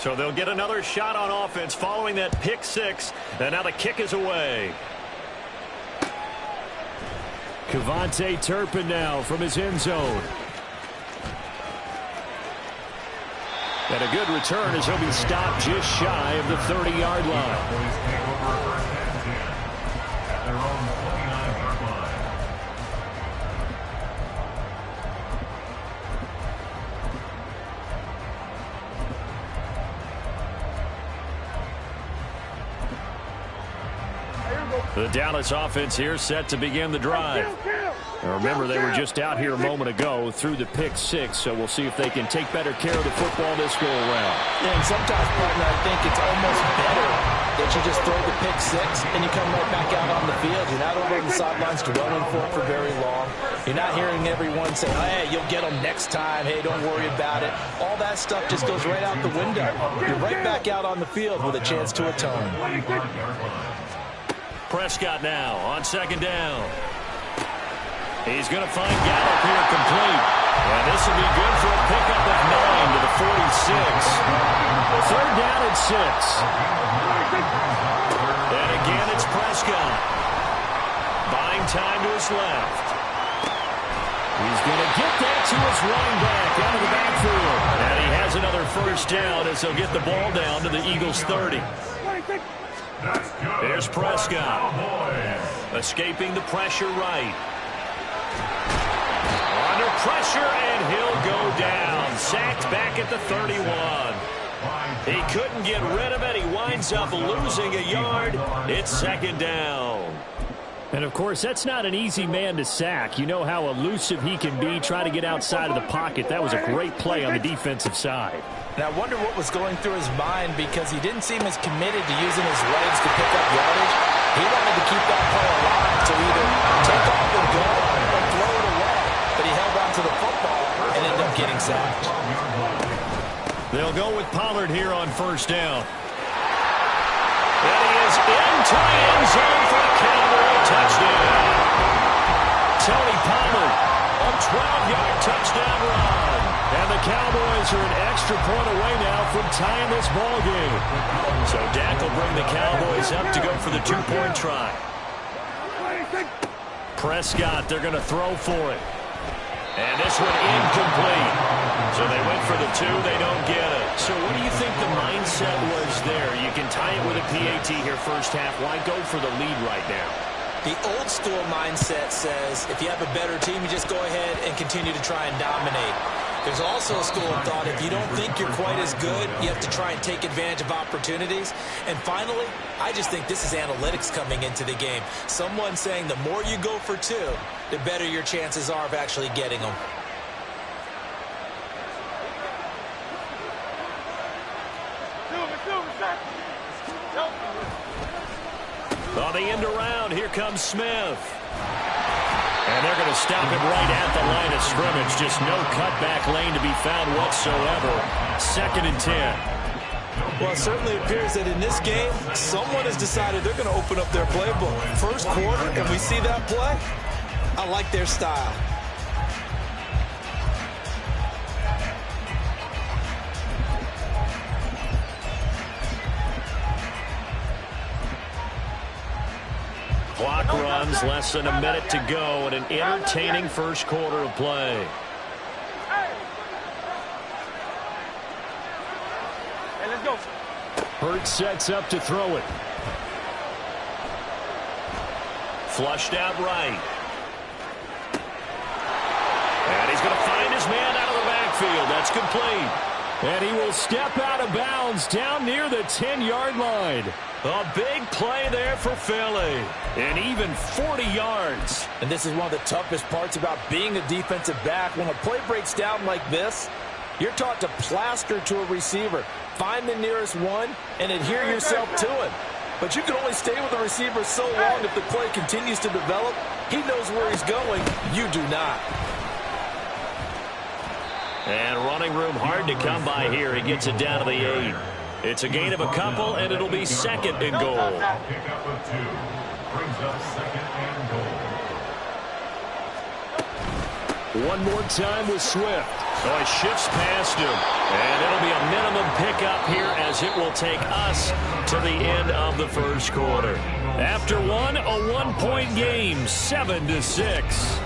So they'll get another shot on offense following that pick six. And now the kick is away. Kevontae Turpin now from his end zone. And a good return as he'll be stopped just shy of the 30-yard line. The Dallas offense here set to begin the drive. Now remember, they were just out here a moment ago through the pick six, so we'll see if they can take better care of the football this go around. Yeah, and sometimes, partner, I think it's almost better that you just throw the pick six and you come right back out on the field. You're not over on the sidelines dwelling for very long. You're not hearing everyone say, hey, you'll get them next time. Hey, don't worry about it. All that stuff just goes right out the window. You're right back out on the field with a chance to atone. Prescott now on second down. He's going to find Gallup here complete. And this will be good for a pickup of 9 to the 46. Third down and 6. And again, it's Prescott. Buying time to his left. He's going to get that to his running back out of the backfield. And he has another first down as he'll get the ball down to the Eagles' 30. Here's Prescott. Escaping the pressure right. Under pressure, and he'll go down. Sacked back at the 31. He couldn't get rid of it. He winds up losing a yard. It's second down. And, of course, that's not an easy man to sack. You know how elusive he can be, try to get outside of the pocket. That was a great play on the defensive side. And I wonder what was going through his mind, because he didn't seem as committed to using his legs to pick up yardage. He wanted to keep that play alive to either take off and go or throw it away. But he held on to the football and ended up getting sacked. They'll go with Pollard here on first down. And he is into the end zone for a Cowboy touchdown. Tony Pollard, a 12-yard touchdown run. And the Cowboys are an extra point away now from tying this ball game. So Dak will bring the Cowboys up to go for the two-point try. Prescott, they're going to throw for it. And this one incomplete. So they went for the two, they don't get it. So what do you think the mindset was there? You can tie it with a PAT here first half. Why go for the lead right now? The old school mindset says if you have a better team, you just go ahead and continue to try and dominate. There's also a school of thought, if you don't think you're quite as good, you have to try and take advantage of opportunities. And finally, I just think this is analytics coming into the game. Someone saying the more you go for two, the better your chances are of actually getting them. On the end around, here comes Smith. And they're going to stop him right at the line of scrimmage. Just no cutback lane to be found whatsoever. 2nd and 10. Well, it certainly appears that in this game, someone has decided they're going to open up their playbook. First quarter, and we see that play. I like their style. Clock runs, less than a minute to go, and an entertaining first quarter of play. Hurts sets up to throw it. Flushed out right. And he's going to find his man out of the backfield. That's complete. And he will step out of bounds down near the 10-yard line. A big play there for Philly. And even 40 yards. And this is one of the toughest parts about being a defensive back. When a play breaks down like this, you're taught to plaster to a receiver. Find the nearest one and adhere yourself to him. But you can only stay with the receiver so long if the play continues to develop. He knows where he's going. You do not. And running room hard to come by here. He gets it down to the 8. It's a gain of a couple, and it'll be 2nd and goal. Pickup of 2 brings up 2nd and goal. One more time with Swift. So he shifts past him. And it'll be a minimum pickup here as it will take us to the end of the first quarter. After one, a one-point game, 7-6.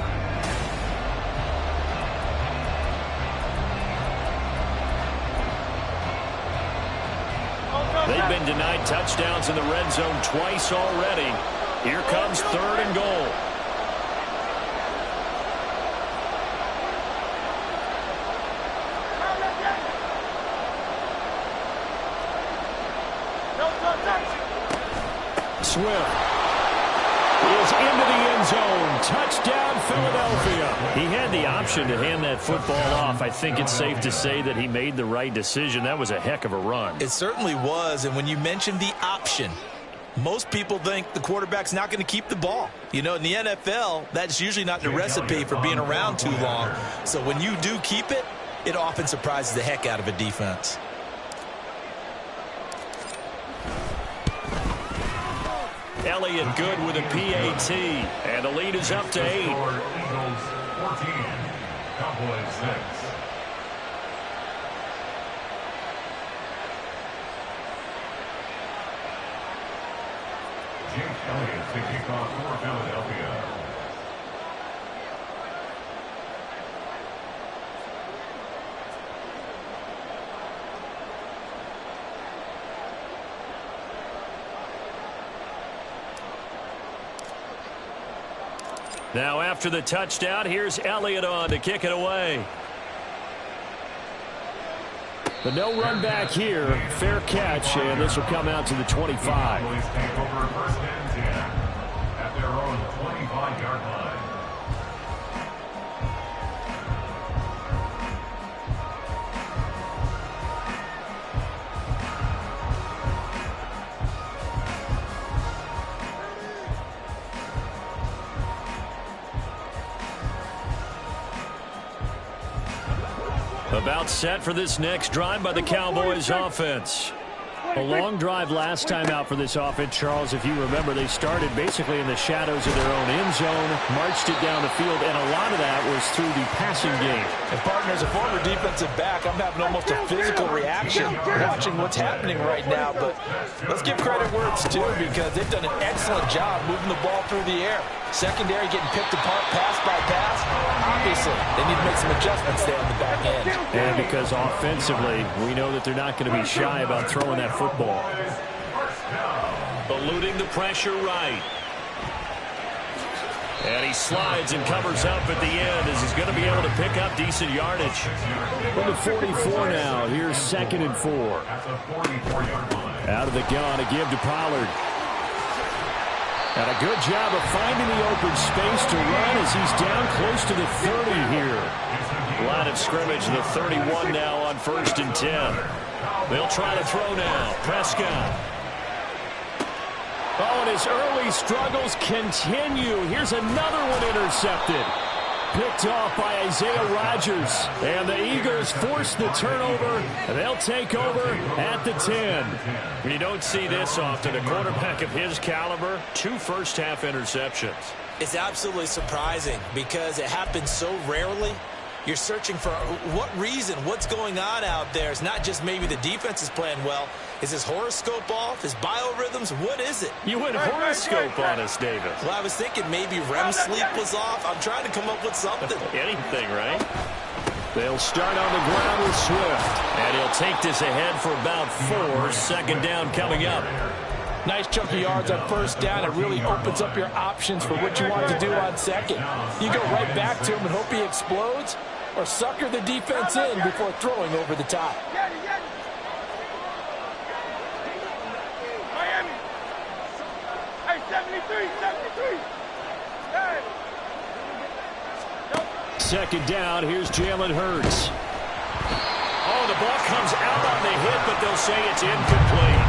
They've been denied touchdowns in the red zone twice already. Here comes 3rd and goal. Swift is into the end zone. Touchdown, Philadelphia. He had the option to hand that football off. I think it's safe to say that he made the right decision. That was a heck of a run. It certainly was, and when you mentioned the option, most people think the quarterback's not going to keep the ball. You know, in the NFL, that's usually not the recipe for being around too long. So when you do keep it, it often surprises the heck out of a defense. Elliott good with a PAT, and the lead is up to 8. Eagles 14, Cowboys 6. Jake Elliott to kick off for Philadelphia. Now after the touchdown, here's Elliott on to kick it away. But no run back here. Fair catch, and this will come out to the 25. Cowboys take over 1st and 10 at their own 25-yard line. About set for this next drive by the Cowboys offense. A long drive last time out for this offense, Charles. If you remember, they started basically in the shadows of their own end zone, marched it down the field, and a lot of that was through the passing game. And partner, as a former defensive back, I'm having almost a physical reaction watching what's happening right now. But let's give credit where it's due, because they've done an excellent job moving the ball through the air. Secondary getting picked apart pass by pass. Obviously, they need to make some adjustments there on the back end. And because offensively, we know that they're not going to be shy about throwing that football. Eluding the pressure right. And he slides and covers up at the end as he's going to be able to pick up decent yardage. From the 44 now. Here's 2nd and 4. Out of the gun, a give to Pollard. And a good job of finding the open space to run as he's down close to the 30 here. Line of scrimmage, the 31 now on 1st and 10. They'll try to throw now. Prescott. Oh, and his early struggles continue. Here's another one intercepted. Picked off by Isaiah Rodgers. And the Eagles force the turnover, and they'll take over at the 10. You don't see this often. A quarterback of his caliber, 2 first-half interceptions. It's absolutely surprising because it happens so rarely. You're searching for what reason, what's going on out there. It's not just maybe the defense is playing well. Is his horoscope off? His biorhythms? What is it? You went horoscope on us, Davis. Well, I was thinking maybe REM sleep was off. I'm trying to come up with something. Anything, right? They'll start on the ground with Swift. And he'll take this ahead for about 4. 2nd down coming up. Nice chunk of yards on 1st down. It really opens up your options for what you want to do on 2nd. You go right back to him and hope he explodes, or sucker the defense in before throwing over the top. Miami. Hey, 73. 2nd down, here's Jalen Hurts. Oh, the ball comes out on the hit, but they'll say it's incomplete.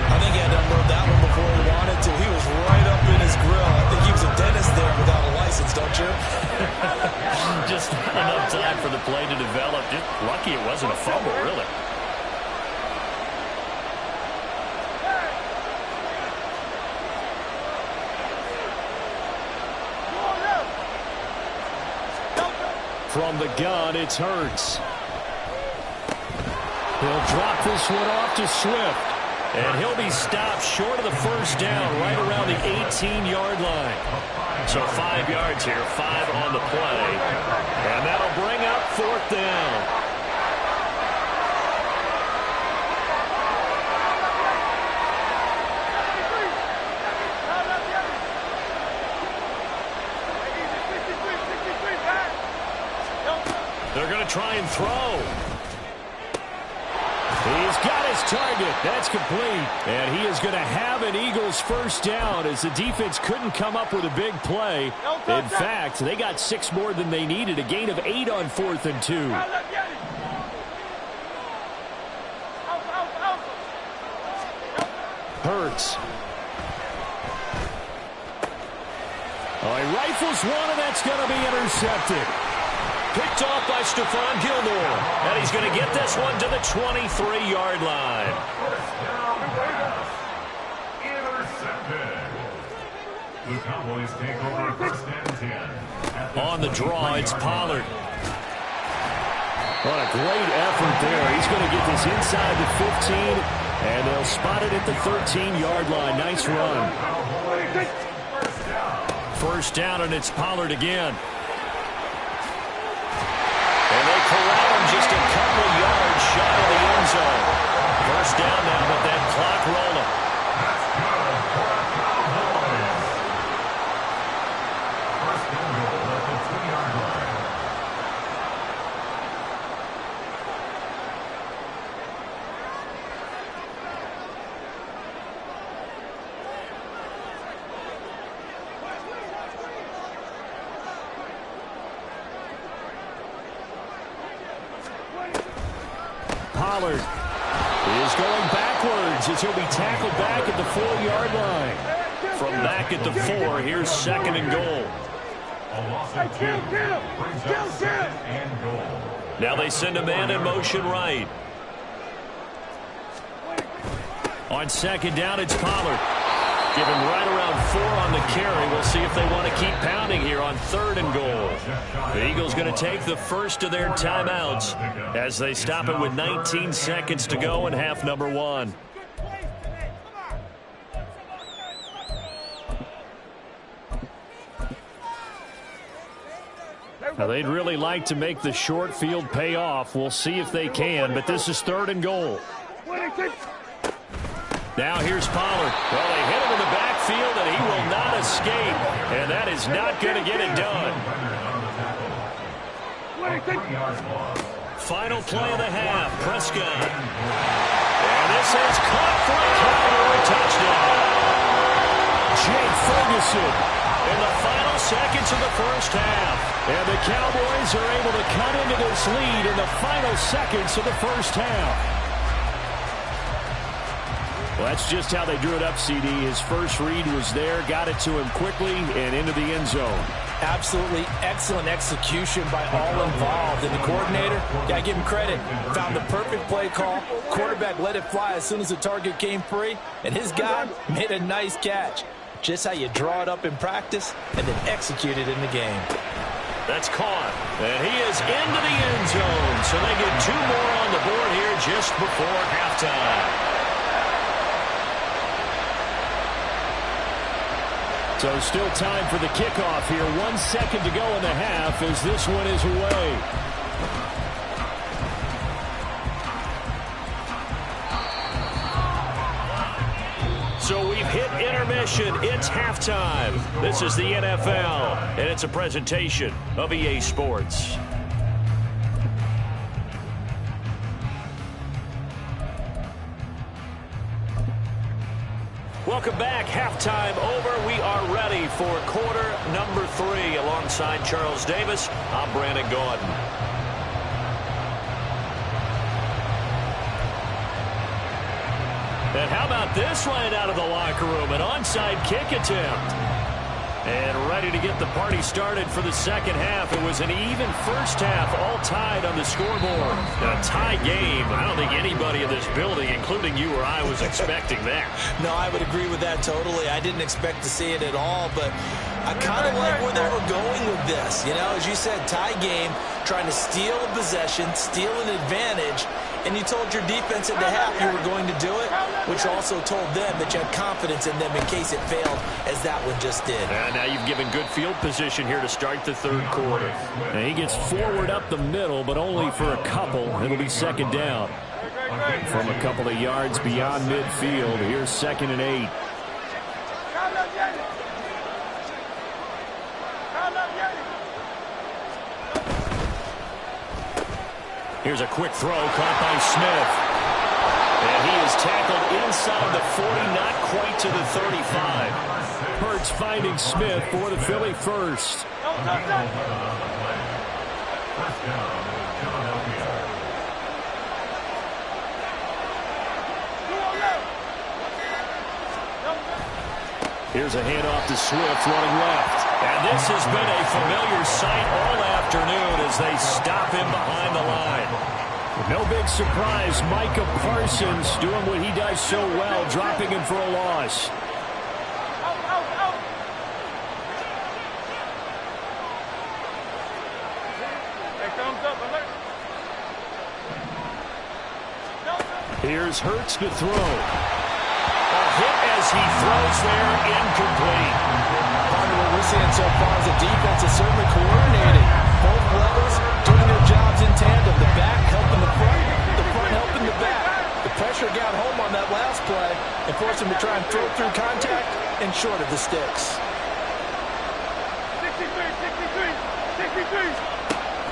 I think he had to unload that one before he wanted to. He was right up in his grill. I think he was a dentist there without a license, don't you? Just not enough time for the play to develop. Just lucky it wasn't a fumble, really. From the gun, it's Hurts. He'll drop this one off to Swift. And he'll be stopped short of the first down right around the 18-yard line. So 5 yards here, 5 on the play. And that'll bring up fourth down. They're going to try and throw. He's got his target. That's complete. And he is going to have an Eagles first down as the defense couldn't come up with a big play. In fact, they got 6 more than they needed. A gain of 8 on 4th and 2. Hurts. Oh, he rifles one, and that's going to be intercepted. Picked off by Stephon Gilmore. And he's going to get this one to the 23-yard line. Intercepted. The Cowboys take over first and 10. On the draw, it's Pollard. What a great effort there. He's going to get this inside the 15, and they'll spot it at the 13-yard line. Nice run. First down, and it's Pollard again. Corral him just a couple yards shy of the end zone. First down now with that clock rolling. That's good for a Cowboys. First and goal at the 2-yard line. Pollard is going backwards as he'll be tackled back at the 4-yard line. From back at the 4, here's second and goal. A loss of 2 brings up second and goal. Now they send a man in motion right. On second down, it's Pollard. Give him right around 4 on the carry. We'll see if they want to keep pounding here on third and goal. The Eagles going to take the first of their timeouts as they stop it with 19 seconds to go in half number 1. Now they'd really like to make the short field pay off. We'll see if they can, but this is third and goal. Now here's Pollard. Well, they hit him in the backfield, and he will not escape. And that is not going to get it done. Final play of the half. Prescott. And this is caught for a Cowboy touchdown. Jake Ferguson in the final seconds of the first half. And the Cowboys are able to cut into this lead in the final seconds of the first half. Well, that's just how they drew it up, CD. His first read was there, got it to him quickly, and into the end zone. Absolutely excellent execution by all involved. And the coordinator, got to give him credit, found the perfect play call. Quarterback let it fly as soon as the target came free, and his guy made a nice catch. Just how you draw it up in practice and then execute it in the game. That's caught, and he is into the end zone. So they get 2 more on the board here just before halftime. So still time for the kickoff here. 1 second to go in the half as this one is away. So we've hit intermission. It's halftime. This is the NFL, and it's a presentation of EA Sports. Welcome back. Halftime over. We are ready for quarter number 3. Alongside Charles Davis, I'm Brandon Gaudin. And how about this right out of the locker room? An onside kick attempt. And ready to get the party started for the second half. It was an even first half, all tied on the scoreboard. A tie game. I don't think anybody in this building, including you or I, was expecting that. No, I would agree with that totally. I didn't expect to see it at all, but I kind of like where they were going with this. You know, as you said, tie game, trying to steal a possession, steal an advantage, And you told your defense at the half you were going to do it, which also told them that you had confidence in them in case it failed, as that one just did. And now you've given good field position here to start the third quarter. And he gets forward up the middle, but only for a couple. It'll be second down. From a couple of yards beyond midfield, here's 2nd and 8. Here's a quick throw caught by Smith. And he is tackled inside the 40, not quite to the 35. Hurts finding Smith for the Philly first. Here's a handoff to Swift running left. And this has been a familiar sight all afternoon as they stop him behind the line. No big surprise, Micah Parsons doing what he does so well, dropping him for a loss. Here's Hurts to throw. A hit as he throws there, incomplete. Part of what we're seeing so far is the defense is certainly coordinated. Both levels doing their jobs in tandem. The back helping the front helping the back. The pressure got home on that last play and forced him to try and throw through contact and short of the sticks. 63.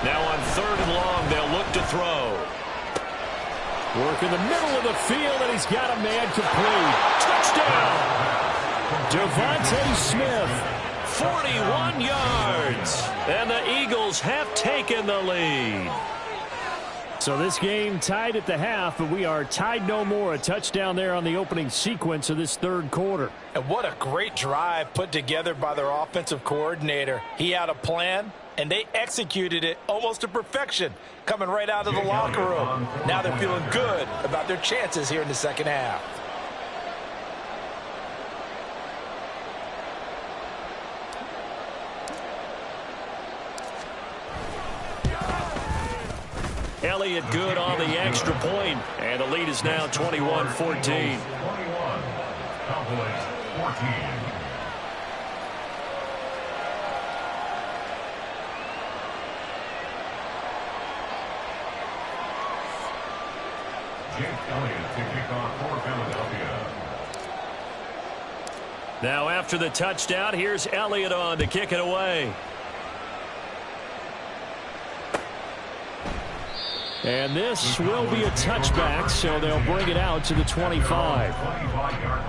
Now on 3rd and long, they'll look to throw. Work in the middle of the field, and he's got a man complete. Touchdown! Devontae Smith, 41 yards. And the Eagles have taken the lead. So this game tied at the half, but we are tied no more. A touchdown there on the opening sequence of this third quarter. And what a great drive put together by their offensive coordinator. He had a plan, and they executed it almost to perfection, coming right out of the locker room. Now they're feeling good about their chances here in the second half. Elliott good on the extra point, and the lead is now 21-14. 21. Cowboys 14. Jake Elliott to kick off for Philadelphia. Now after the touchdown, here's Elliott on to kick it away. And this will be a touchback, so they'll bring it out to the 25. 25-yard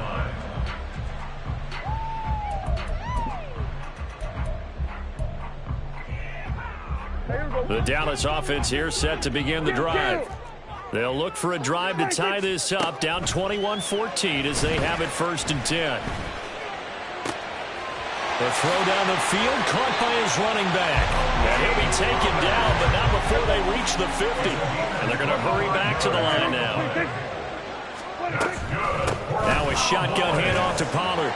line. The Dallas offense here set to begin the drive. They'll look for a drive to tie this up, down 21-14 as they have it 1st and 10. The throw down the field, caught by his running back. And he'll be taken down, but not before they reach the 50. And they're going to hurry back to the line now. Now a shotgun handoff to Pollard.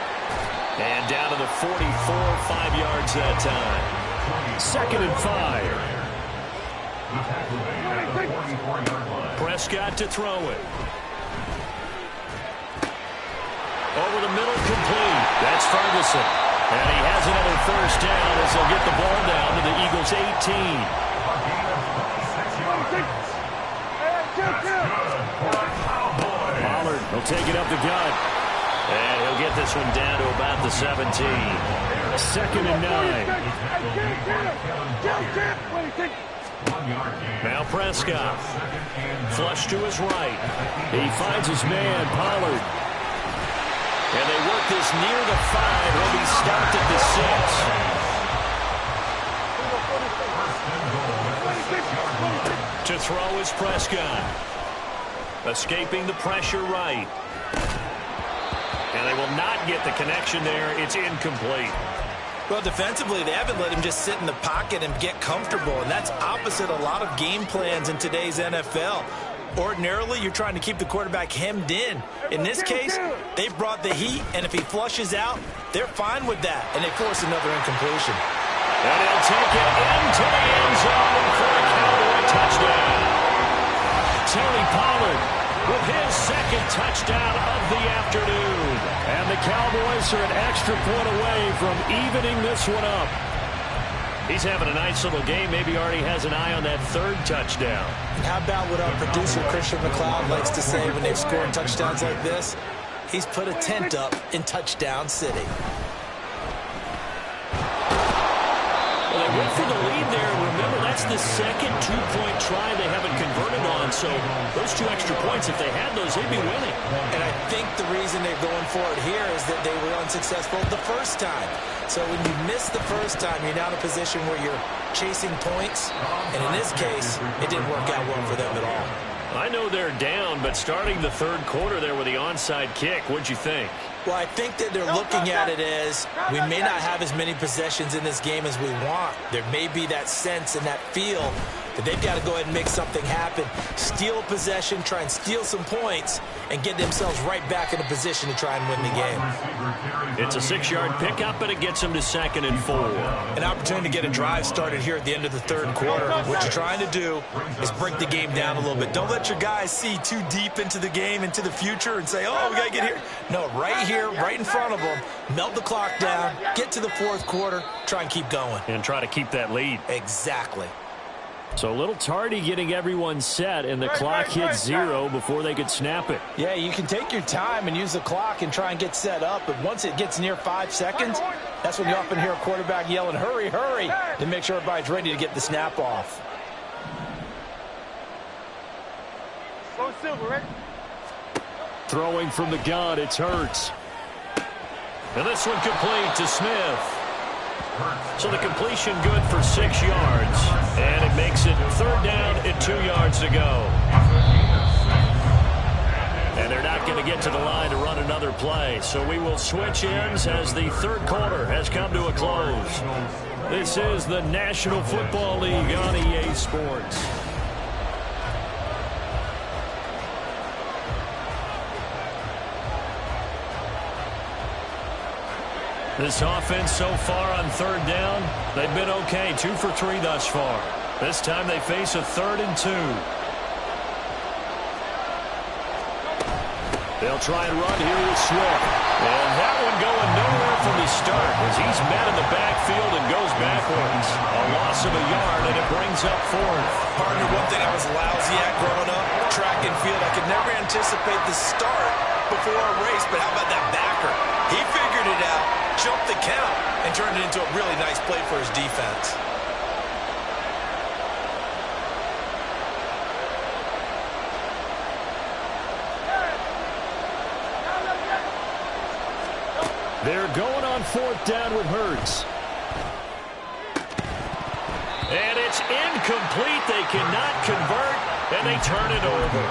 And down to the 44, 5 yards that time. 2nd and 5. Prescott to throw it. Over the middle, complete. That's Ferguson. And he has another 1st down as they'll get the ball down to the Eagles' 18. Pollard will take it up the gut. And he'll get this one down to about the 17. 2nd and 9. Now Prescott. Flush to his right. He finds his man, Pollard. And they work this near the 5. He'll be stopped at the 6. To throw is Prescott. Escaping the pressure right. And they will not get the connection there. It's incomplete. Well, defensively, they haven't let him just sit in the pocket and get comfortable, and that's opposite a lot of game plans in today's NFL. Ordinarily, you're trying to keep the quarterback hemmed in. In this case, they brought the heat, and if he flushes out, they're fine with that, and they force another incompletion. And he'll take it into the end zone for a Cowboy touchdown. Tony Pollard with his second touchdown of the afternoon. And the Cowboys are an extra point away from evening this one up. He's having a nice little game. Maybe already has an eye on that third touchdown. And how about what our producer, Christian McLeod, likes to say when they've scored touchdowns like this? He's put a tent up in Touchdown City. Well, they went for the lead there. Remember, that's the second two-point try they haven't converted on. So those 2 extra points, if they had those, they'd be winning. And I think the reason they're going for it here is that they were unsuccessful the first time. So when you miss the first time, you're now in a position where you're chasing points. And in this case, it didn't work out well for them at all. I know they're down, but starting the third quarter there with the onside kick, what'd you think? Well, I think that they're looking at it as we may not have as many possessions in this game as we want. There may be that sense and that feel that they've got to go ahead and make something happen. Steal a possession, try and steal some points, and get themselves right back in a position to try and win the game. It's a 6-yard pickup, and it gets them to 2nd and 4. An opportunity to get a drive started here at the end of the third quarter. What you're trying to do is break the game down a little bit. Don't let your guys see too deep into the game, into the future, and say, oh, we got to get here. No, right here, right in front of them, melt the clock down, get to the fourth quarter, try and keep going. And try to keep that lead. Exactly. So a little tardy getting everyone set, and the clock hit 0 before they could snap it. Yeah, you can take your time and use the clock and try and get set up, but once it gets near 5 seconds, that's when you often hear a quarterback yelling, hurry, hurry, to make sure everybody's ready to get the snap off. Go Silver, right? Throwing from the gun, it's Hurts. And this one complete to Smith. So the completion good for 6 yards. And it makes it 3rd down and 2 yards to go. And they're not going to get to the line to run another play. So we will switch ends as the third quarter has come to a close. This is the National Football League on EA Sports. This offense so far on 3rd down, they've been okay. 2 for 3 thus far. This time they face a 3rd and 2. They'll try and run here with Swift. And that one going nowhere from the start as he's met in the backfield and goes backwards. A loss of a yard, and it brings up 4th. Partner, one thing I was lousy at growing up, track and field. I could never anticipate the start before a race, but how about that backer? He figured it out, jumped the count, and turned it into a really nice play for his defense. They're going on 4th down with Hurts. And it's incomplete. They cannot convert, and they turn it over.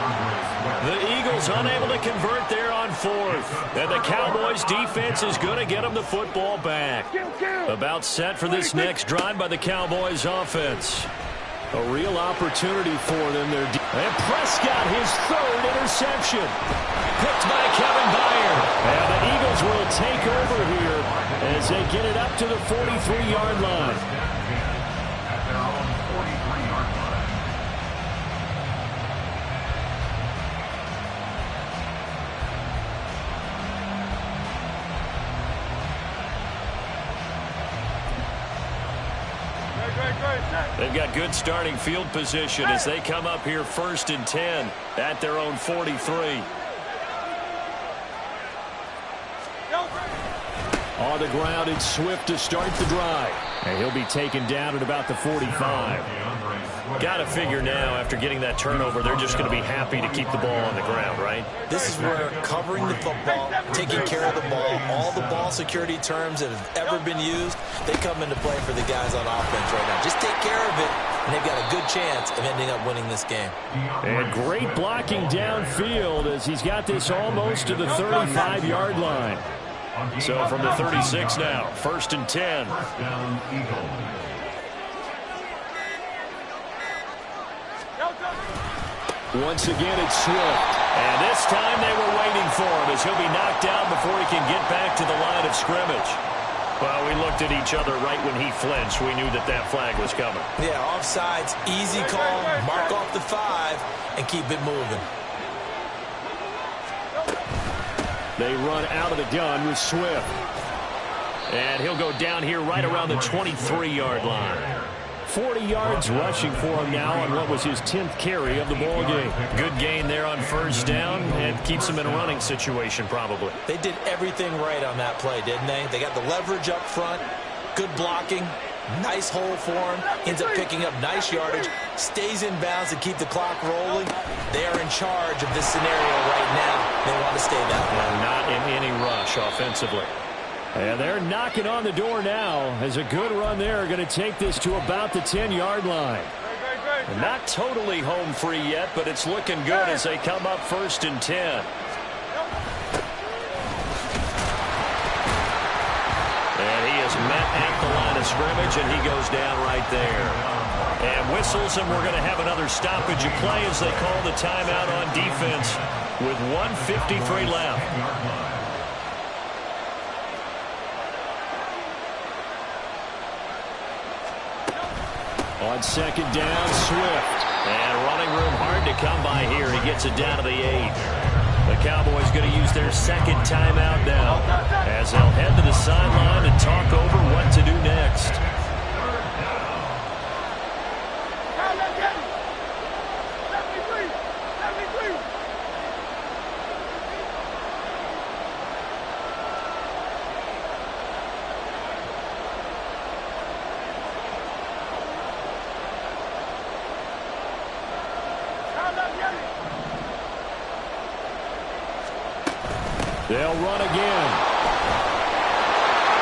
The Eagles unable to convert there on 4th. And the Cowboys defense is going to get them the football back. About set for this next drive by the Cowboys offense. A real opportunity for them. And Prescott, his 3rd interception. Picked by Kevin Byard. And the Eagles will take over here as they get it up to the 43-yard line. They've got good starting field position as they come up here 1st and 10 at their own 43. On the ground, it's Swift to start the drive. And he'll be taken down at about the 45. Got to figure now, after getting that turnover, they're just going to be happy to keep the ball on the ground, right? This is where covering the football, taking care of the ball, all the ball security terms that have ever been used, they come into play for the guys on offense right now. Just take care of it, and they've got a good chance of ending up winning this game. And great blocking downfield as he's got this almost to the 35-yard line. So from the 36 now, 1st and 10. Once again, it's Swift. And this time they were waiting for him as he'll be knocked down before he can get back to the line of scrimmage. Well, we looked at each other right when he flinched. We knew that that flag was coming. Yeah, offsides, easy call. Mark off the 5 and keep it moving. They run out of the gun with Swift. And he'll go down here right around the 23-yard line. 40 yards rushing for him now on what was his 10th carry of the ball game. Good gain there on first down and keeps him in a running situation probably. They did everything right on that play, didn't they? They got the leverage up front, good blocking, nice hole for him, ends up picking up nice yardage, stays in bounds to keep the clock rolling. They are in charge of this scenario right now. They want to stay that way. And not in any rush offensively. And they're knocking on the door now as a good run there going to take this to about the 10-yard line. Not totally home free yet, but it's looking good as they come up 1st and 10. And he is met at the line of scrimmage, and he goes down right there. And whistles, and we're going to have another stoppage of play as they call the timeout on defense with 1:53 left. On 2nd down, Swift. And running room hard to come by here. He gets it down to the 8. The Cowboys going to use their 2nd timeout now as they'll head to the sideline and talk over what to do next. They'll run again.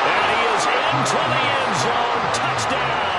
And he is into the end zone. Touchdown.